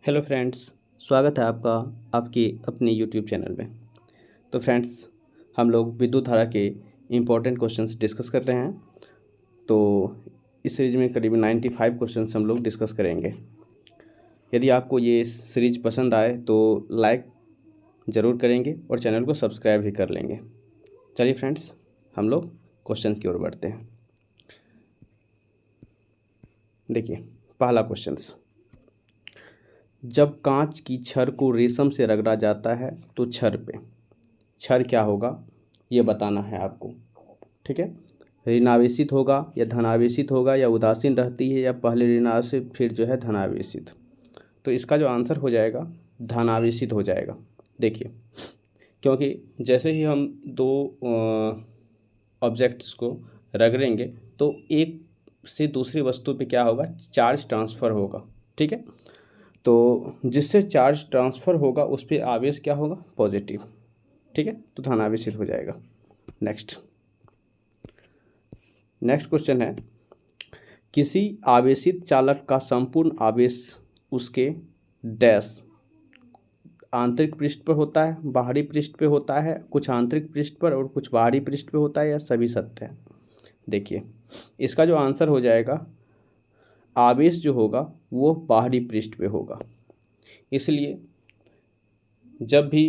Hello friends, स्वागत है आपका आपकी अपनी यूट्यूब चैनल में। तो फ्रेंड्स, हम लोग विद्युत धारा के इम्पोर्टेंट क्वेश्चंस डिस्कस कर रहे हैं। तो इस सीरीज में करीब 95 क्वेश्चंस हम लोग डिस्कस करेंगे। यदि आपको ये सीरीज पसंद आए तो लाइक ज़रूर करेंगे और चैनल को सब्सक्राइब भी कर लेंगे। चलिए फ्रेंड्स, हम लोग क्वेश्चंस की ओर बढ़ते हैं। देखिए, पहला क्वेश्चंस, जब कांच की छड़ को रेशम से रगड़ा जाता है तो छड़ क्या होगा ये बताना है आपको। ठीक है, ऋणावेशित होगा या धनावेशित होगा या उदासीन रहती है या पहले ऋणावेशित फिर जो है धनावेशित। तो इसका जो आंसर हो जाएगा धनावेशित हो जाएगा। देखिए, क्योंकि जैसे ही हम दो ऑब्जेक्ट्स को रगड़ेंगे तो एक से दूसरी वस्तु पे क्या होगा, चार्ज ट्रांसफ़र होगा। ठीक है, तो जिससे चार्ज ट्रांसफ़र होगा उस पर आवेश क्या होगा, पॉजिटिव। ठीक है, तो धनावेशित हो जाएगा। नेक्स्ट क्वेश्चन है, किसी आवेशित चालक का संपूर्ण आवेश उसके डैश आंतरिक पृष्ठ पर होता है, बाहरी पृष्ठ पे होता है, कुछ आंतरिक पृष्ठ पर और कुछ बाहरी पृष्ठ पे होता है, या सभी सत्य है। देखिए, इसका जो आंसर हो जाएगा, आवेश जो होगा वो बाहरी पृष्ठ पे होगा। इसलिए जब भी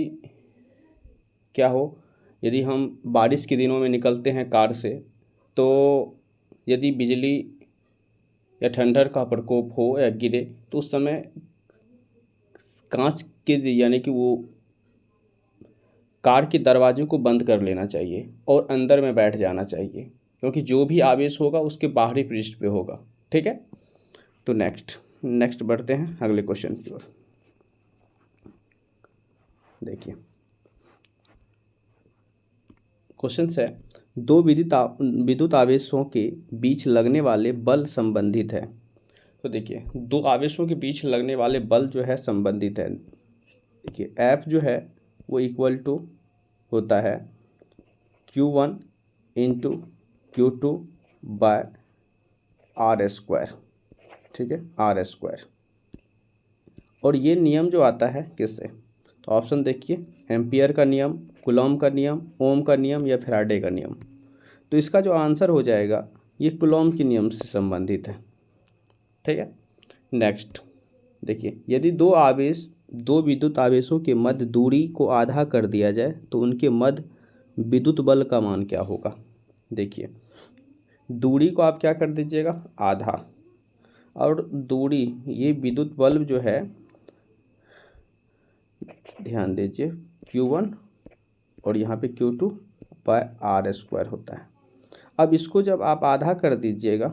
क्या हो, यदि हम बारिश के दिनों में निकलते हैं कार से, तो यदि बिजली या ठंडर का प्रकोप हो या गिरे तो उस समय कांच के यानी कि वो कार के दरवाजे को बंद कर लेना चाहिए और अंदर में बैठ जाना चाहिए, क्योंकि जो भी आवेश होगा उसके बाहरी पृष्ठ पे होगा। ठीक है, तो नेक्स्ट बढ़ते हैं अगले क्वेश्चन की ओर। देखिए, क्वेश्चन है, दो विद्युत आवेशों के बीच लगने वाले बल संबंधित है। तो देखिए, दो आवेशों के बीच लगने वाले बल जो है संबंधित है। देखिए, F जो है वो इक्वल टू होता है Q1 into Q2 bye are square. ठीक है, आर स्क्वायर। और ये नियम जो आता है किससे, तो ऑप्शन देखिए, एम्पियर का नियम, कूलॉम का नियम, ओम का नियम या फैराडे का नियम। तो इसका जो आंसर हो जाएगा ये कूलॉम के नियम से संबंधित है। ठीक है, नेक्स्ट देखिए, यदि दो विद्युत आवेशों के मध्य दूरी को आधा कर दिया जाए तो उनके मध्य विद्युत बल का मान क्या होगा। देखिए, दूरी को आप क्या कर दीजिएगा, आधा, और दूरी ये विद्युत बल जो है, ध्यान दीजिए, Q1 और यहाँ पे Q2 बाय आर स्क्वायर होता है। अब इसको जब आप आधा कर दीजिएगा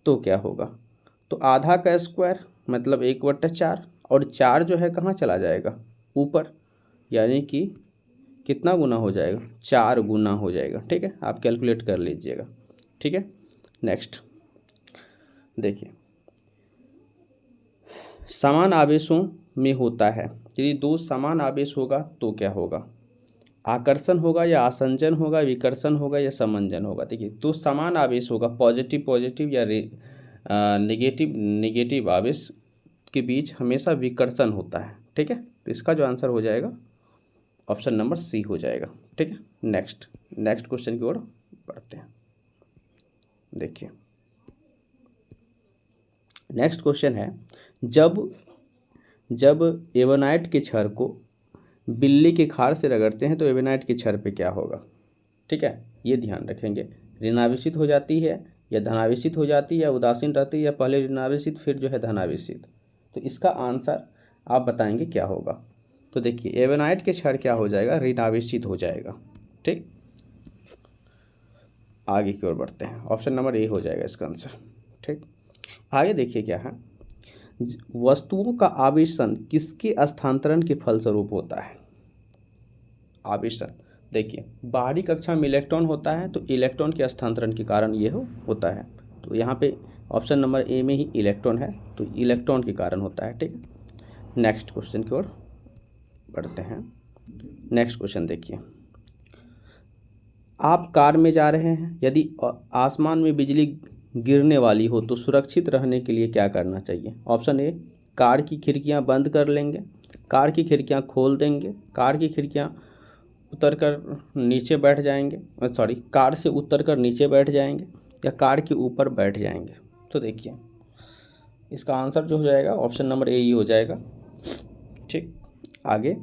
तो क्या होगा, तो आधा का स्क्वायर मतलब 1/4, और 4 जो है कहाँ चला जाएगा, ऊपर, यानी कि कितना गुना हो जाएगा, 4 गुना हो जाएगा। ठीक है, आप कैलकुलेट कर लीजिएगा। ठीक है, नेक्स्ट देखिए, समान आवेशों में होता है, यदि दो समान आवेश होगा तो क्या होगा, आकर्षण होगा या आसंजन होगा, विकर्षण होगा या समंजन होगा। देखिए, दो समान आवेश होगा, पॉजिटिव या नेगेटिव आवेश के बीच हमेशा विकर्षण होता है। ठीक है, तो इसका जो आंसर हो जाएगा ऑप्शन नंबर सी हो जाएगा। ठीक है, नेक्स्ट क्वेश्चन की ओर बढ़ते हैं। देखिए, नेक्स्ट क्वेश्चन है, जब एवनाइट के छड़ को बिल्ली के खार से रगड़ते हैं तो एवनाइट के छड़ पे क्या होगा। ठीक है, ये ध्यान रखेंगे, ऋणावेशित हो जाती है या धनावेशित हो जाती है या उदासीन रहती है या पहले ऋणावेशित फिर जो है धनावेशित। तो इसका आंसर आप बताएंगे क्या होगा। तो देखिए, एवनाइट के छड़ क्या हो जाएगा, ऋणावेशित हो जाएगा। ठीक, आगे की ओर बढ़ते हैं, ऑप्शन नंबर ए हो जाएगा इसका आंसर। ठीक, आगे देखिए क्या है, वस्तुओं का आवेशन किसके स्थानांतरण के फलस्वरूप होता है। आवेशन, देखिए, बाहरी कक्षा में इलेक्ट्रॉन होता है तो इलेक्ट्रॉन के स्थानांतरण के कारण ये होता है। तो यहाँ पे ऑप्शन नंबर ए में ही इलेक्ट्रॉन है, तो इलेक्ट्रॉन के कारण होता है। ठीक, नेक्स्ट क्वेश्चन की ओर बढ़ते हैं। नेक्स्ट क्वेश्चन देखिए, आप कार में जा रहे हैं, यदि आसमान में बिजली गिरने वाली हो तो सुरक्षित रहने के लिए क्या करना चाहिए। ऑप्शन ए, कार की खिड़कियां बंद कर लेंगे, कार की खिड़कियां खोल देंगे, कार की खिड़कियां उतर कर नीचे बैठ जाएंगे, कार से उतर कर नीचे बैठ जाएंगे, या कार के ऊपर बैठ जाएंगे। तो देखिए इसका आंसर जो हो जाएगा ऑप्शन नंबर ए ही हो जाएगा। ठीक, आगे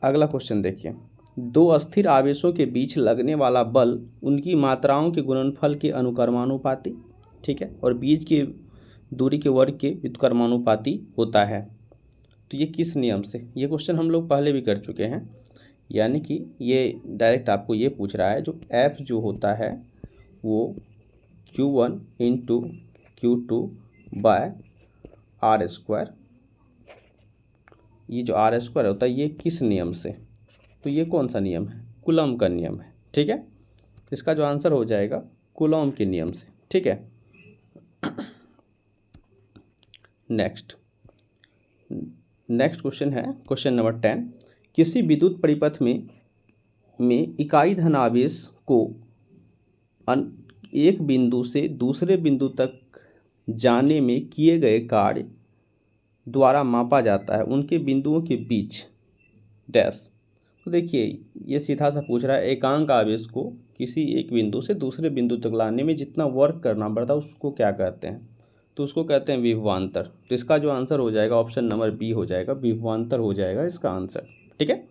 अगला क्वेश्चन देखिए। दो अस्थिर आवेशों के बीच लगने वाला बल उनकी मात्राओं के गुणनफल के अनुक्रमानुपाती, ठीक है, और बीच की दूरी के वर्ग के व्युत्क्रमानुपाती होता है। तो ये किस नियम से, ये क्वेश्चन हम लोग पहले भी कर चुके हैं, यानी कि ये डायरेक्ट आपको ये पूछ रहा है जो F जो होता है वो Q1 into Q2 bye are square, ये जो आर स्क्वायर होता है ये किस नियम से, तो ये कौन सा नियम है, कूलॉम का नियम है। ठीक है, इसका जो आंसर हो जाएगा कूलॉम के नियम से। ठीक है, नेक्स्ट क्वेश्चन है क्वेश्चन नंबर 10। किसी विद्युत परिपथ में इकाई धनावेश को एक बिंदु से दूसरे बिंदु तक जाने में किए गए कार्य द्वारा मापा जाता है, उनके बिंदुओं के बीच डैश। तो देखिए ये सीधा सा पूछ रहा है एकांक आवेश को किसी एक बिंदु से दूसरे बिंदु तक लाने में जितना वर्क करना पड़ता है उसको क्या कहते हैं, तो उसको कहते हैं विभवांतर। तो इसका जो आंसर हो जाएगा ऑप्शन नंबर बी हो जाएगा, विभवांतर हो जाएगा इसका आंसर। ठीक है,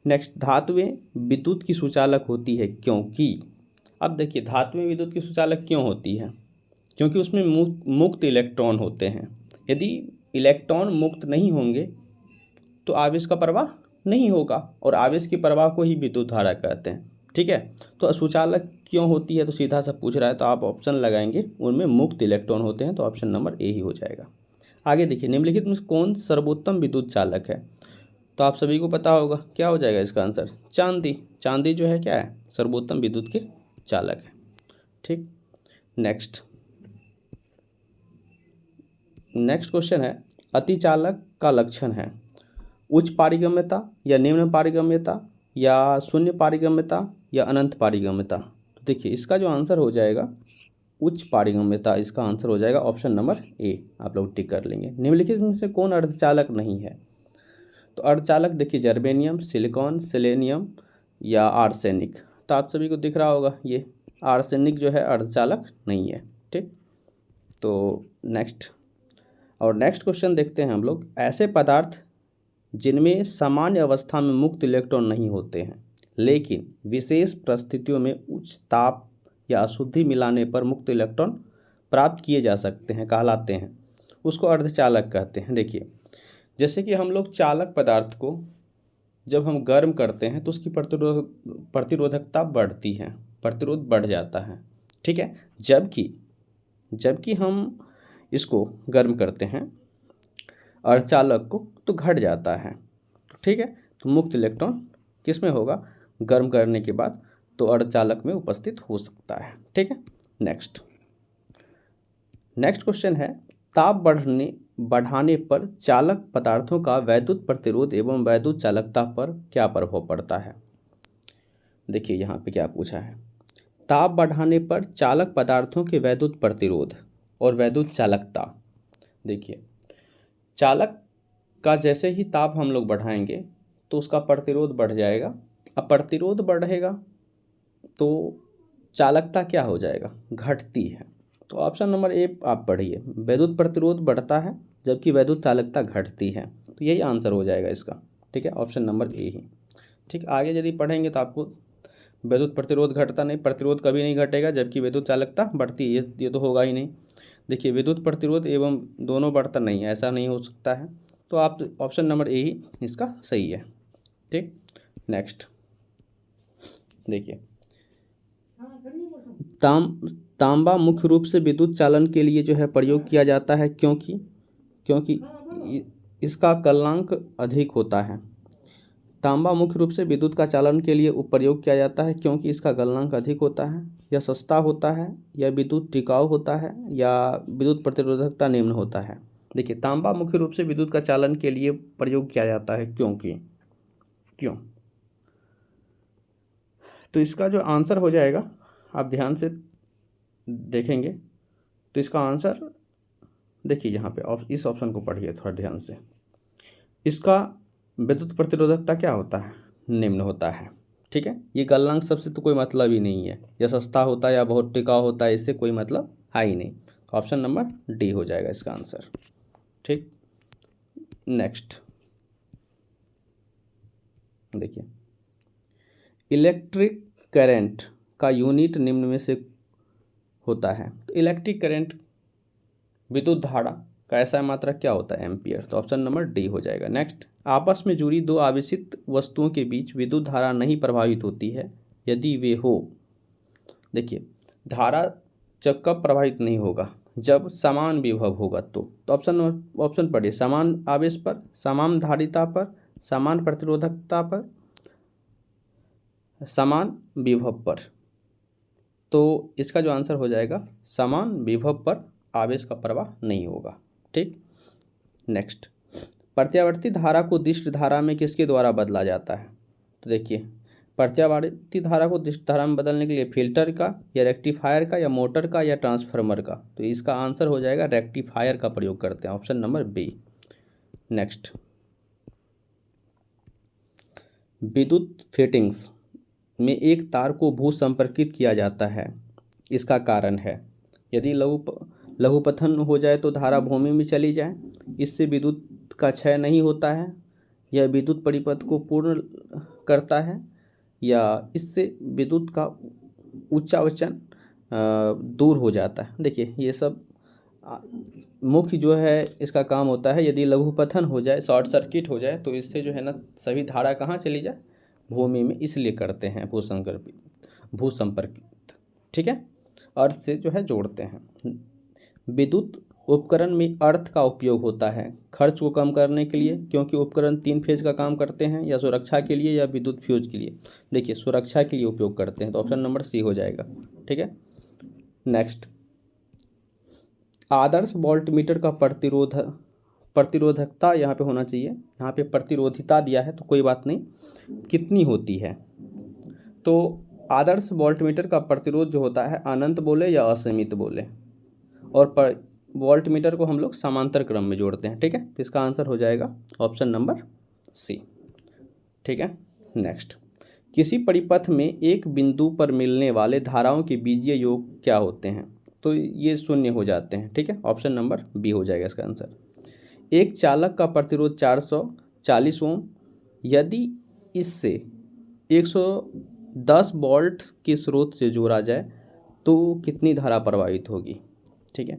नेक्स्ट, धातुएं विद्युत की सुचालक होती है क्योंकि, अब देखिए धातुएं विद्युत की सुचालक क्यों होती है, क्योंकि उसमें मुक्त इलेक्ट्रॉन होते हैं। यदि इलेक्ट्रॉन मुक्त नहीं होंगे तो आवेश का प्रवाह नहीं होगा, और आवेश की प्रवाह को ही विद्युत धारा कहते हैं। ठीक है, तो सुचालक क्यों होती है, तो सीधा सा पूछ रहा है तो आप ऑप्शन लगाएंगे उनमें मुक्त इलेक्ट्रॉन होते हैं, तो ऑप्शन नंबर ए ही हो जाएगा। आगे देखिए, निम्नलिखित में कौन सर्वोत्तम विद्युत चालक है, तो आप सभी को पता होगा क्या हो जाएगा इसका आंसर, चांदी। चांदी जो है क्या है, सर्वोत्तम विद्युत के चालक है। ठीक, नेक्स्ट क्वेश्चन है, अतिचालक का लक्षण है उच्च पारगम्यता या निम्न पारगम्यता या शून्य पारगम्यता या अनंत पारगम्यता। तो देखिए इसका जो आंसर हो जाएगा उच्च पारगम्यता, इसका आंसर हो जाएगा ऑप्शन नंबर ए, आप लोग टिक कर लेंगे। निम्नलिखित में से कौन अर्धचालक नहीं है, तो अर्धचालक देखिए जर्मेनियम, सिलिकॉन, सेलेनियम या आर्सेनिक। तो आप सभी को दिख रहा होगा ये आर्सेनिक जो है अर्धचालक नहीं है। ठीक, तो नेक्स्ट क्वेश्चन देखते हैं हम लोग। ऐसे पदार्थ जिनमें सामान्य अवस्था में मुक्त इलेक्ट्रॉन नहीं होते हैं लेकिन विशेष परिस्थितियों में उच्च ताप या अशुद्धि मिलाने पर मुक्त इलेक्ट्रॉन प्राप्त किए जा सकते हैं, कहलाते हैं, उसको अर्धचालक कहते हैं। देखिए जैसे कि हम लोग चालक पदार्थ को जब हम गर्म करते हैं तो उसकी प्रतिरोधकता बढ़ती है, प्रतिरोध बढ़ जाता है। ठीक है, जबकि हम इसको गर्म करते हैं अर्धचालक को तो घट जाता है। ठीक है, तो मुक्त इलेक्ट्रॉन किस में होगा, गर्म करने के बाद तो अर्धचालक में उपस्थित हो सकता है। ठीक है, नेक्स्ट क्वेश्चन है, ताप बढ़ाने पर चालक पदार्थों का वैद्युत प्रतिरोध एवं वैद्युत चालकता पर क्या प्रभाव पड़ता है। देखिए यहाँ पे क्या पूछा है, ताप बढ़ाने पर चालक पदार्थों के वैद्युत प्रतिरोध और वैद्युत चालकता। देखिए चालक का जैसे ही ताप हम लोग बढ़ाएंगे तो उसका प्रतिरोध बढ़ जाएगा, अब प्रतिरोध बढ़ेगा तो चालकता क्या हो जाएगा, घटती है। तो ऑप्शन नंबर ए आप पढ़िए, वैद्युत प्रतिरोध बढ़ता है जबकि वैद्युत चालकता घटती है, तो यही आंसर हो जाएगा इसका। ठीक है, ऑप्शन नंबर ए ही। ठीक, आगे यदि पढ़ेंगे तो आपको वैद्युत प्रतिरोध घटता नहीं, प्रतिरोध कभी नहीं घटेगा जबकि वैद्युत चालकता बढ़ती है, ये तो होगा ही नहीं। देखिए विद्युत प्रतिरोध एवं दोनों बढ़ता नहीं है, ऐसा नहीं हो सकता है, तो आप ऑप्शन नंबर ए ही इसका सही है। ठीक, नेक्स्ट देखिए, तांबा मुख्य रूप से विद्युत चालन के लिए जो है प्रयोग किया जाता है क्योंकि इसका गलनांक अधिक होता है। तांबा मुख्य रूप से विद्युत का चालन के लिए प्रयोग किया जाता है क्योंकि इसका गलनांक अधिक होता है, या सस्ता होता है, या विद्युत टिकाऊ होता है, या विद्युत प्रतिरोधकता निम्न होता है। देखिए तांबा मुख्य रूप से विद्युत का चालन के लिए प्रयोग किया जाता है क्यों, तो इसका जो आंसर हो जाएगा आप ध्यान से देखेंगे तो इसका आंसर देखिए यहाँ पे इस ऑप्शन को पढ़िए थोड़ा ध्यान से। इसका विद्युत प्रतिरोधकता क्या होता है? निम्न होता है। ठीक है, ये गलनांक सबसे तो कोई मतलब ही नहीं है, या सस्ता होता है या बहुत टिकाऊ होता है, इससे कोई मतलब है ही नहीं। तो ऑप्शन नंबर डी हो जाएगा इसका आंसर। ठीक, नेक्स्ट देखिए, इलेक्ट्रिक करंट का यूनिट निम्न में से होता है। तो इलेक्ट्रिक करंट विद्युत धारा का ऐसा मात्रक क्या होता है? एम्पियर। तो ऑप्शन नंबर डी हो जाएगा। नेक्स्ट, आपस में जुड़ी दो आवेशित वस्तुओं के बीच विद्युत धारा नहीं प्रभावित होती है यदि वे हो। देखिए, धारा जब कब प्रभावित नहीं होगा? जब समान विभव होगा। तो ऑप्शन पढ़िए, समान आवेश पर, समान धारिता पर, समान प्रतिरोधकता पर, समान विभव पर। तो इसका जो आंसर हो जाएगा, समान विभव पर आवेश का प्रवाह नहीं होगा। ठीक, नेक्स्ट, प्रत्यावर्ती धारा को दिष्ट धारा में किसके द्वारा बदला जाता है? तो देखिए, प्रत्यावर्ती धारा को दिष्ट धारा में बदलने के लिए फिल्टर का या रेक्टिफायर का या मोटर का या ट्रांसफार्मर का। तो इसका आंसर हो जाएगा रेक्टिफायर का प्रयोग करते हैं, ऑप्शन नंबर बी। नेक्स्ट, विद्युत फिटिंग्स में एक तार को भू संपर्कित किया जाता है, इसका कारण है यदि लघुपथन हो जाए तो धारा भूमि में चली जाए, इससे विद्युत का क्षय नहीं होता है, यह विद्युत परिपथ को पूर्ण करता है, या इससे विद्युत का उच्चावचन दूर हो जाता है। देखिए, ये सब मुख्य जो है इसका काम होता है। यदि लघुपथन हो जाए, शॉर्ट सर्किट हो जाए, तो इससे जो है ना सभी धारा कहाँ चली जाए? भूमि में, इसलिए करते हैं भू संपर्कित। ठीक है, अर्थ से जो है जोड़ते हैं। विद्युत उपकरण में अर्थ का उपयोग होता है खर्च को कम करने के लिए, क्योंकि उपकरण 3 फेज का काम करते हैं, या सुरक्षा के लिए, या विद्युत फ्यूज के लिए। देखिए, सुरक्षा के लिए उपयोग करते हैं, तो ऑप्शन नंबर सी हो जाएगा। ठीक है, नेक्स्ट, आदर्श वोल्टमीटर का प्रतिरोधकता यहाँ पे होना चाहिए, यहाँ पे प्रतिरोधिता दिया है तो कोई बात नहीं, कितनी होती है? तो आदर्श वोल्टमीटर का प्रतिरोध जो होता है, अनंत बोले या असीमित बोले, और वोल्टमीटर को हम लोग समांतर क्रम में जोड़ते हैं। ठीक है, तो इसका आंसर हो जाएगा ऑप्शन नंबर सी। ठीक है, नेक्स्ट, किसी परिपथ में एक बिंदु पर मिलने वाले धाराओं के बीजीय योग क्या होते हैं? तो ये शून्य हो जाते हैं। ठीक है, ऑप्शन नंबर बी हो जाएगा इसका आंसर। एक चालक का प्रतिरोध 440 ओम, यदि इससे 110 वोल्ट के स्रोत से जोड़ा जाए तो कितनी धारा प्रवाहित होगी? ठीक है,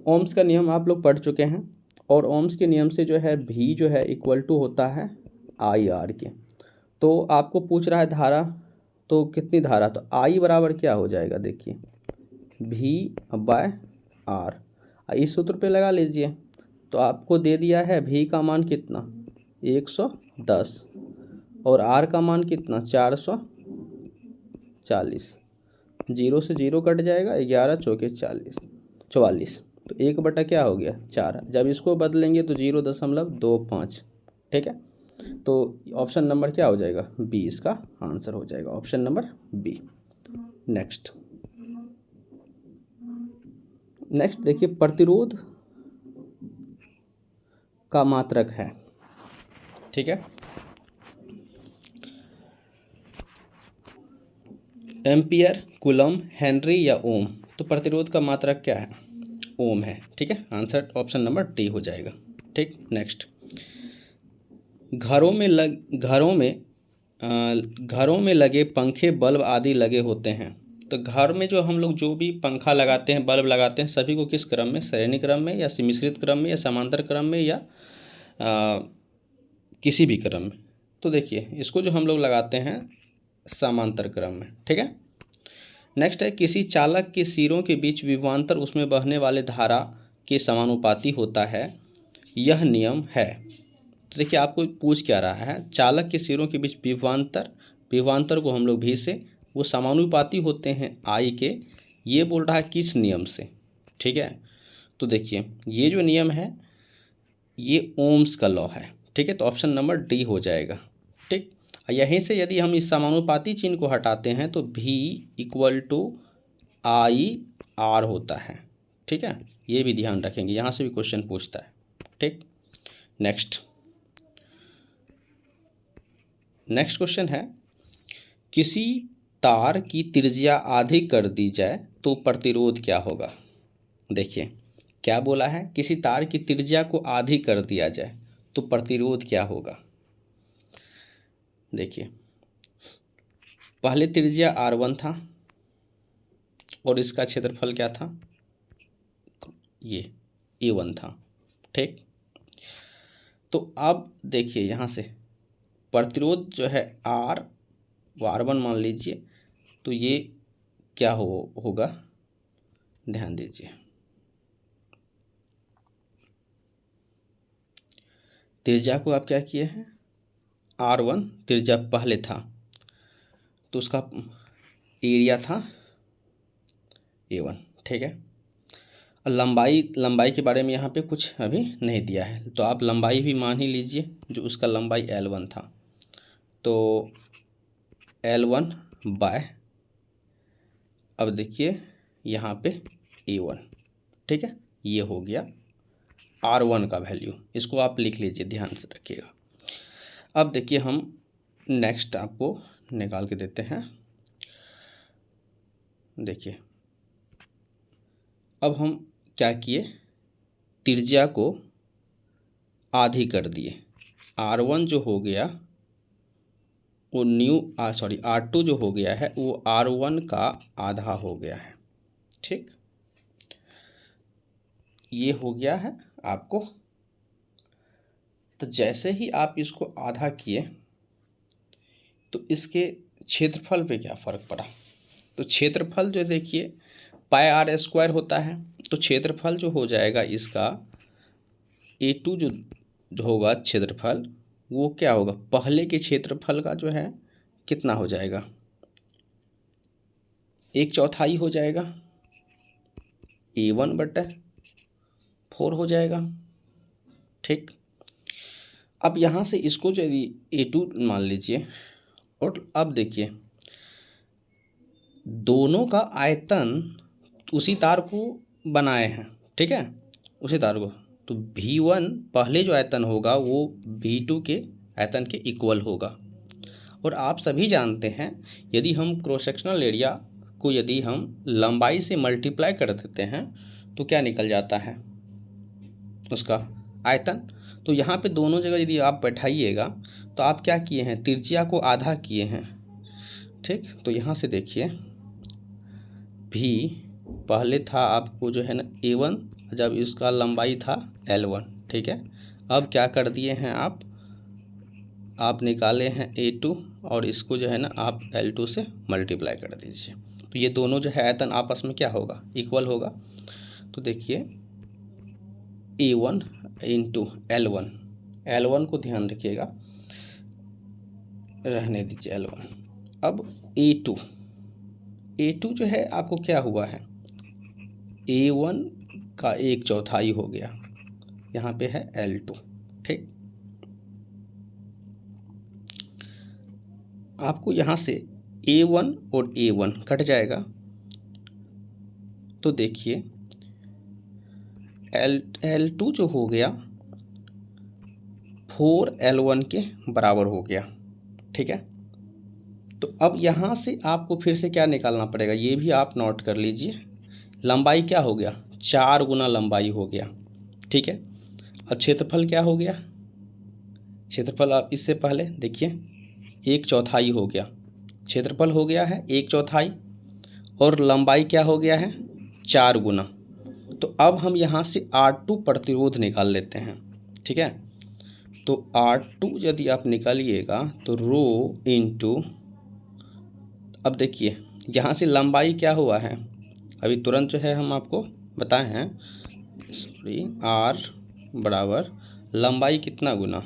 ओम्स का नियम आप लोग पढ़ चुके हैं, और ओम्स के नियम से जो है भी जो है इक्वल टू होता है आई आर के। तो आपको पूछ रहा है धारा, तो कितनी धारा? तो आई बराबर क्या हो जाएगा? देखिए, भी बाय आर, इस सूत्र पे लगा लीजिए। तो आपको दे दिया है भी का मान कितना? 110, और आर का मान कितना? 440। 0 से 0 कट जाएगा, 11 चौके 44। तो 1 बटा क्या हो गया? 4। जब इसको बदलेंगे तो 0.25। ठीक है, तो ऑप्शन नंबर क्या हो जाएगा? बी इसका आंसर हो जाएगा, ऑप्शन नंबर बी। नेक्स्ट देखिए, प्रतिरोध का मात्रक है। ठीक है, एम्पियर, कूलम, हेनरी या ओम। तो प्रतिरोध का मात्रक क्या है? ओम है। ठीक है, आंसर ऑप्शन नंबर डी हो जाएगा। ठीक, नेक्स्ट, घरों में लगे पंखे, बल्ब आदि लगे होते हैं। तो घर में जो हम लोग जो भी पंखा लगाते हैं, बल्ब लगाते हैं, सभी को किस क्रम में? श्रेणी क्रम में, या मिश्रित क्रम में, या समांतर क्रम में, या किसी भी क्रम में। तो देखिए, इसको जो हम लोग लगाते हैं समांतर क्रम में। ठीक है, नेक्स्ट है, किसी चालक के सिरों के बीच विभवांतर उसमें बहने वाले धारा के समानुपाती होता है, यह नियम है। तो देखिए, आपको पूछ क्या रहा है? चालक के सिरों के बीच विभवांतर को हम लोग भी से, वो समानुपाती होते हैं आई के, ये बोल रहा है किस नियम से? ठीक है, तो देखिए, ये जो नियम है ये ओम्स का लॉ है। ठीक है, तो ऑप्शन नंबर डी हो जाएगा। ठीक, यहीं से यदि हम इस समानुपाती चिन्ह को हटाते हैं तो भी इक्वल टू आई आर होता है। ठीक है, ये भी ध्यान रखेंगे, यहाँ से भी क्वेश्चन पूछता है। ठीक, नेक्स्ट क्वेश्चन है, किसी तार की त्रिज्या आधी कर दी जाए तो प्रतिरोध क्या होगा। देखिए क्या बोला है, किसी तार की त्रिज्या को आधी कर दिया जाए तो प्रतिरोध क्या होगा। देखिए पहले त्रिज्या R1 था और इसका क्षेत्रफल क्या था, ये A1 था। ठीक, तो अब देखिए यहाँ से प्रतिरोध जो है R1 मान लीजिए, तो ये क्या होगा, ध्यान दीजिए। त्रिज्या को आप क्या किए हैं, R1 त्रिज्या पहले था तो उसका एरिया था A1। ठीक है, और लंबाई के बारे में यहाँ पे कुछ अभी नहीं दिया है, तो आप लंबाई भी मान ही लीजिए, जो उसका लंबाई L1 था, तो L1 बाय, अब देखिए यहाँ पे A1। ठीक है, ये हो गया R1 का वैल्यू, इसको आप लिख लीजिए, ध्यान से रखिएगा। अब देखिए हम नेक्स्ट आपको निकाल के देते हैं। देखिए अब हम क्या किए, त्रिज्या को आधी कर दिए, R1 जो हो गया वो R2 जो हो गया है वो R1 का आधा हो गया है। ठीक, ये हो गया है आपको। तो जैसे ही आप इसको आधा किए तो इसके क्षेत्रफल पे क्या फ़र्क पड़ा, तो क्षेत्रफल जो देखिए πr² होता है, तो क्षेत्रफल जो हो जाएगा इसका A2 जो होगा क्षेत्रफल, वो क्या होगा, पहले के क्षेत्रफल का जो है कितना हो जाएगा, 1/4 हो जाएगा, A1/4 हो जाएगा। ठीक, अब यहाँ से इसको यदि A2 मान लीजिए, और अब देखिए दोनों का आयतन उसी तार को बनाए हैं। ठीक है, उसी तार को, तो V1 पहले जो आयतन होगा वो V2 के आयतन के इक्वल होगा। और आप सभी जानते हैं यदि हम क्रॉस सेक्शनल एरिया को यदि हम लंबाई से मल्टीप्लाई कर देते हैं तो क्या निकल जाता है, उसका आयतन। तो यहाँ पे दोनों जगह यदि आप बैठाइएगा तो आप क्या किए हैं, त्रिज्या को आधा किए हैं। ठीक, तो यहाँ से देखिए भी पहले था आपको जो है ना A1, जब इसका लंबाई था L1। ठीक है, अब क्या कर दिए हैं आप निकाले हैं A2 और इसको जो है ना आप L2 से मल्टीप्लाई कर दीजिए, तो ये दोनों जो है आयतन आपस में क्या होगा, इक्वल होगा। तो देखिए A1 इंटू L1 को ध्यान रखिएगा, रहने दीजिए L1। अब A2 जो है आपको क्या हुआ है, A1 का 1/4 हो गया, यहाँ पे है L2। ठीक, आपको यहाँ से A1 और A1 कट जाएगा, तो देखिए L2 जो हो गया 4L1 के बराबर हो गया। ठीक है, तो अब यहाँ से आपको फिर से क्या निकालना पड़ेगा, ये भी आप नोट कर लीजिए, लंबाई क्या हो गया, 4 गुना लंबाई हो गया। ठीक है, और क्षेत्रफल क्या हो गया, क्षेत्रफल आप इससे पहले देखिए 1/4 हो गया, क्षेत्रफल हो गया है 1/4 और लंबाई क्या हो गया है 4 गुना। तो अब हम यहाँ से R2 प्रतिरोध निकाल लेते हैं। ठीक है, तो R2 यदि आप निकालिएगा तो रो इंटू, अब देखिए यहाँ से लंबाई क्या हुआ है, अभी तुरंत जो है हम आपको बताए हैं, R बराबर लंबाई कितना गुना,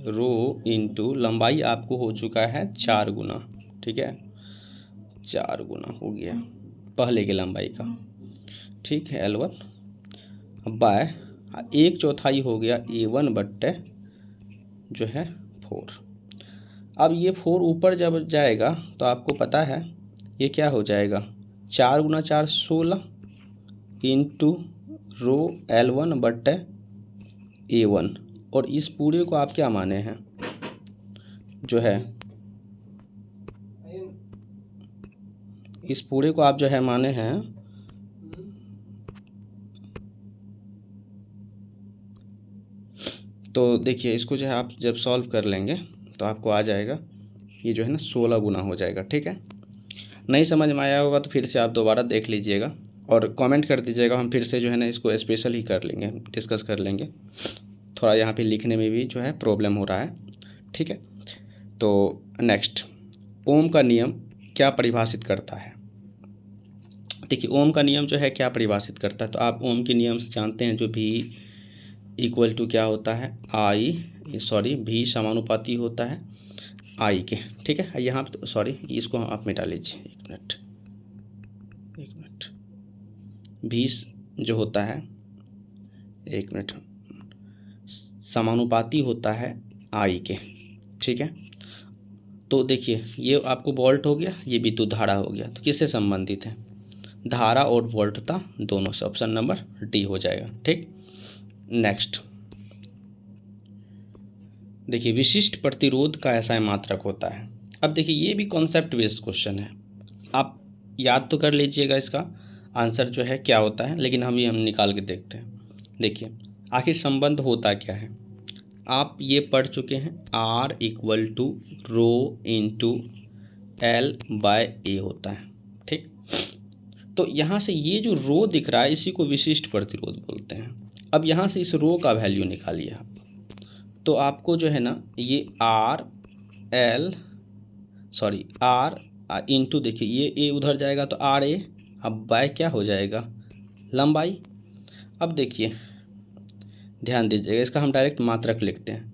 रो इंटू लंबाई आपको हो चुका है 4 गुना। ठीक है, 4 गुना हो गया पहले के लंबाई का। ठीक है, L1 बाय 1/4 हो गया A1 बट्टे जो है 4। अब ये 4 ऊपर जब जाएगा तो आपको पता है ये क्या हो जाएगा, 4 गुना 4 16 इंटू रो L1/A1, और इस पूरे को आप क्या माने हैं, जो है इस पूरे को आप जो है माने हैं तो देखिए इसको जो है आप जब सॉल्व कर लेंगे तो आपको आ जाएगा, ये जो है ना 16 गुना हो जाएगा। ठीक है, नहीं समझ में आया होगा तो फिर से आप दोबारा देख लीजिएगा और कमेंट कर दीजिएगा, हम फिर से जो है ना इसको स्पेशल ही कर लेंगे, डिस्कस कर लेंगे। थोड़ा यहाँ पे लिखने में भी जो है प्रॉब्लम हो रहा है। ठीक है, तो नेक्स्ट, ओम का नियम क्या परिभाषित करता है। देखिए ओम का नियम जो है क्या परिभाषित करता है, तो आप ओम के नियम से जानते हैं, जो भी इक्वल टू क्या होता है भी समानुपाती होता है आई के। ठीक है, यहाँ पे इसको आप मिटा लीजिए, एक मिनट भी जो होता है, एक मिनट, समानुपाती होता है आई के। ठीक है, तो देखिए ये आपको वोल्ट हो गया, ये विद्युत धारा हो गया, तो किससे संबंधित है, धारा और वोल्टता दोनों से, ऑप्शन नंबर डी हो जाएगा। ठीक, नेक्स्ट देखिए विशिष्ट प्रतिरोध का ऐसा मात्रक होता है। अब देखिए ये भी कॉन्सेप्ट बेस्ड क्वेश्चन है, आप याद तो कर लीजिएगा इसका आंसर जो है क्या होता है, लेकिन हम निकाल के देखते हैं। देखिए आखिर संबंध होता क्या है, आप ये पढ़ चुके हैं, R = ρ/L/A होता है। ठीक, तो यहाँ से ये जो रो दिख रहा है इसी को विशिष्ट प्रतिरोध बोलते हैं। अब यहाँ से इस रो का वैल्यू निकालिए आप, तो आपको जो है ना ये R इंटू, देखिए ये A उधर जाएगा तो RA, अब बाय क्या हो जाएगा, लंबाई। अब देखिए ध्यान दीजिएगा, इसका हम डायरेक्ट मात्रक लिखते हैं,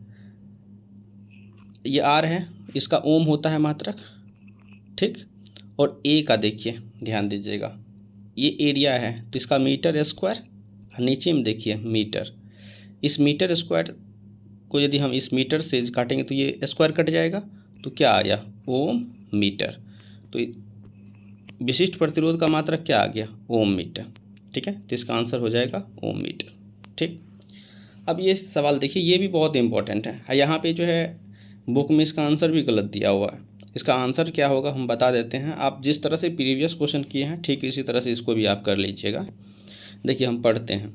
ये R है, इसका ओम होता है मात्रक। ठीक, और A का देखिए ध्यान दीजिएगा, ये एरिया है तो इसका मीटर स्क्वायर, नीचे में देखिए मीटर, इस मीटर स्क्वायर को यदि हम इस मीटर से काटेंगे तो ये स्क्वायर कट जाएगा, तो क्या आ गया, ओम मीटर। तो विशिष्ट प्रतिरोध का मात्रक क्या आ गया, ओम मीटर। ठीक है, तो इसका आंसर हो जाएगा ओम मीटर। ठीक, अब ये सवाल देखिए ये भी बहुत इंपॉर्टेंट है, यहाँ पे जो है बुक में इसका आंसर भी गलत दिया हुआ है। इसका आंसर क्या होगा हम बता देते हैं, आप जिस तरह से प्रीवियस क्वेश्चन किए हैं ठीक इसी तरह से इसको भी आप कर लीजिएगा। देखिए हम पढ़ते हैं,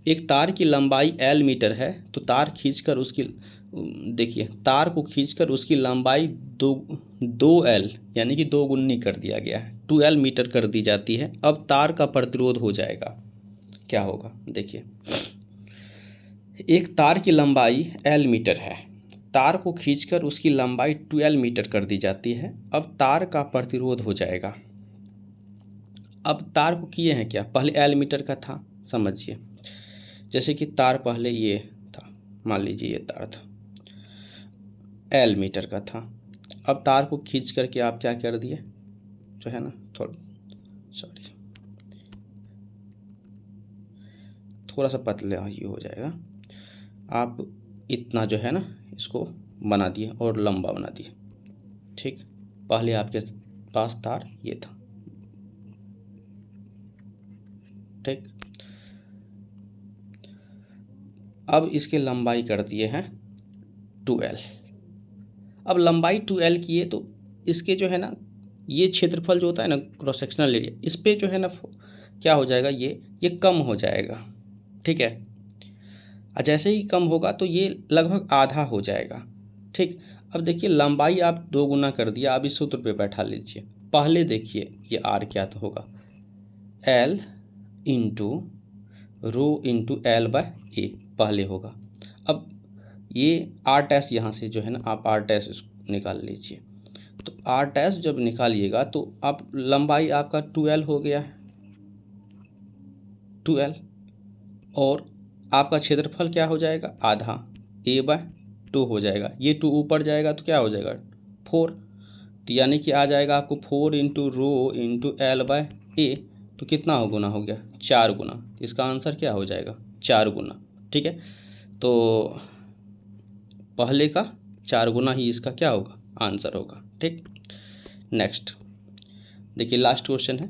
एक तार की लंबाई L मीटर है, तो तार खींचकर उसकी, देखिए तार को खींचकर उसकी लंबाई 2L यानी कि 2 गुनी कर दिया गया है, 2L मीटर कर दी जाती है। अब तार का प्रतिरोध हो जाएगा, क्या होगा, देखिए एक तार की लंबाई L मीटर है, तार को खींचकर उसकी लंबाई 2L मीटर कर दी जाती है। अब तार का प्रतिरोध हो जाएगा। अब तार को किए हैं क्या, पहले L मीटर का था, समझिए जैसे कि तार पहले ये था, मान लीजिए ये तार था L मीटर का था, अब तार को खींच करके आप क्या कर दिए, जो है ना थोड़ा सा पतला ही हो जाएगा, आप इतना जो है ना इसको बना दिए और लंबा बना दिए। ठीक, पहले आपके पास तार ये था। ठीक, अब इसकी लंबाई कर दिए हैं 2L। अब लंबाई 2L की है तो इसके जो है ना ये क्षेत्रफल जो होता है ना क्रॉस सेक्शनल एरिया, इस पे जो है ना क्या हो जाएगा, ये कम हो जाएगा। ठीक है, जैसे ही कम होगा तो ये लगभग आधा हो जाएगा। ठीक, अब देखिए लंबाई आप 2 गुना कर दिया, अब इस सूत्र पे बैठा लीजिए। पहले देखिए ये R क्या तो होगा, L × ρ/L/A पहले होगा। अब ये R' यहाँ से जो है ना आप R' निकाल लीजिए, तो R' जब निकालिएगा तो आप लंबाई आपका 2L हो गया है, 2L, और आपका क्षेत्रफल क्या हो जाएगा, आधा, A/2 हो जाएगा। ये 2 ऊपर जाएगा तो क्या हो जाएगा, 4, तो यानी कि आ जाएगा आपको 4 × ρ/L/A, तो कितना हो गुना हो गया, 4 गुना। इसका आंसर क्या हो जाएगा, 4 गुना। ठीक है, तो पहले का 4 गुना ही इसका क्या होगा, आंसर होगा। ठीक, नेक्स्ट देखिए लास्ट क्वेश्चन है,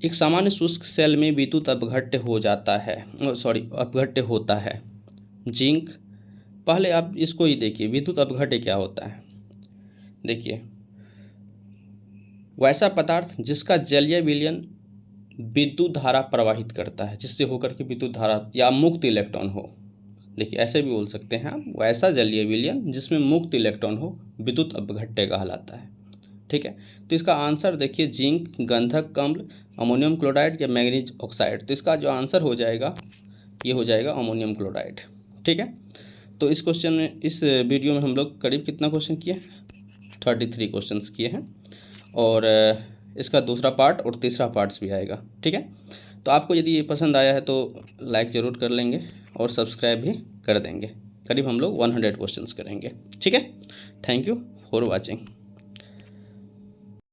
एक सामान्य शुष्क सेल में विद्युत अपघट्य हो जाता है, अपघट्य होता है। जिंक, पहले आप इसको ही देखिए, विद्युत अपघट्य क्या होता है। देखिए, वैसा पदार्थ जिसका जलीय विलयन विद्युत धारा प्रवाहित करता है, जिससे होकर के विद्युत धारा या मुक्त इलेक्ट्रॉन हो। देखिए, ऐसे भी बोल सकते हैं आप, वैसा जलीय विलयन जिसमें मुक्त इलेक्ट्रॉन हो, विद्युत अपघट्य कहलाता है। ठीक है, तो इसका आंसर देखिए, जिंक, गंधक अम्ल, अमोनियम क्लोराइड या मैंगनीज ऑक्साइड। तो इसका जो आंसर हो जाएगा, ये हो जाएगा अमोनियम क्लोराइड। ठीक है, तो इस क्वेश्चन में, इस वीडियो में हम लोग करीब कितना क्वेश्चन किए हैं, 33 क्वेश्चंस किए हैं, और इसका दूसरा पार्ट और तीसरा पार्ट्स भी आएगा। ठीक है, तो आपको यदि ये पसंद आया है तो लाइक ज़रूर कर लेंगे और सब्सक्राइब भी कर देंगे। करीब हम लोग 100 क्वेश्चंस करेंगे। ठीक है, थैंक यू फॉर वॉचिंग।